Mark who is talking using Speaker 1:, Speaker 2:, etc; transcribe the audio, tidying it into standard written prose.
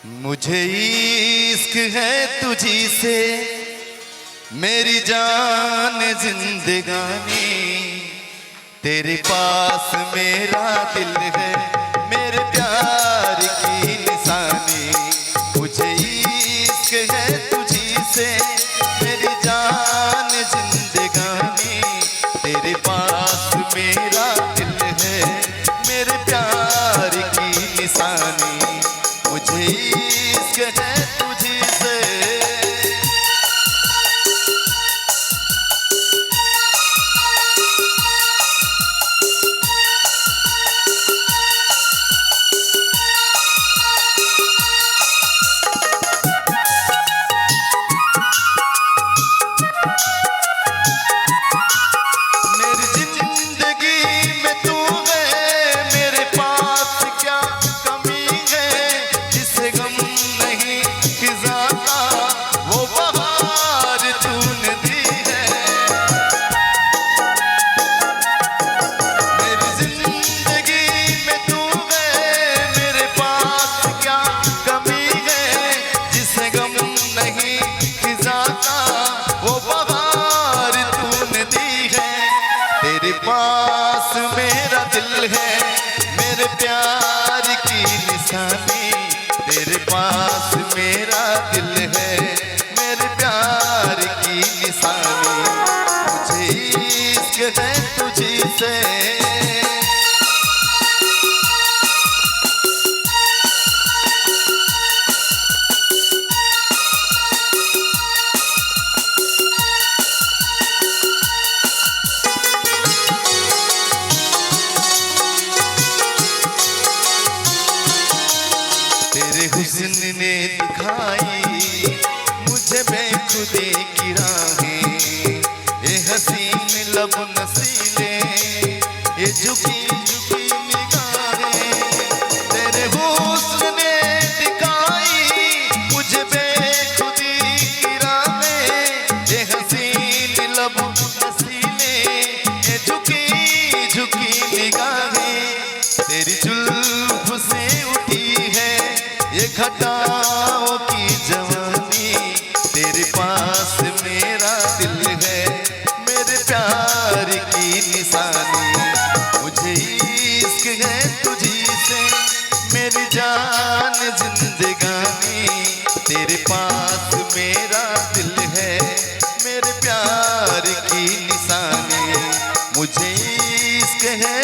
Speaker 1: मुझे इश्क है तुझी से मेरी जान जिंदगानी, तेरे पास मेरा दिल है मेरे प्यार की निशानी। मुझे इश्क है तुझी से मेरी जान जिंदगानी, तेरे पास मेरा दिल है मेरे प्यार की निशानी। मुझे इश्क है तुझी से। तेरे पास मेरा दिल है मेरे प्यार की निशानी, तेरे पास मेरा दिल है मेरे प्यार की निशानी। मुझे इश्क है तुझी से। तेरे हुस्न ने दिखाई मुझे बेखुदी की राहें, ये हसीन लब नसीले ये झुकी झुकी निगाहें। तेरे हुस्न ने दिखाई मुझे बेखुदी की राहें, ये हसीन लब नसीले ये झुकी झुकी निगाहें। तेरी जुल्फ से उठी है ये घटाओं की जवानी, तेरे पास मेरा दिल है मेरे प्यार की निशानी। मुझे इश्क है तुझी से मेरी जान जिंदगानी, तेरे पास मेरा दिल है मेरे प्यार की निशानी। मुझे इश्क है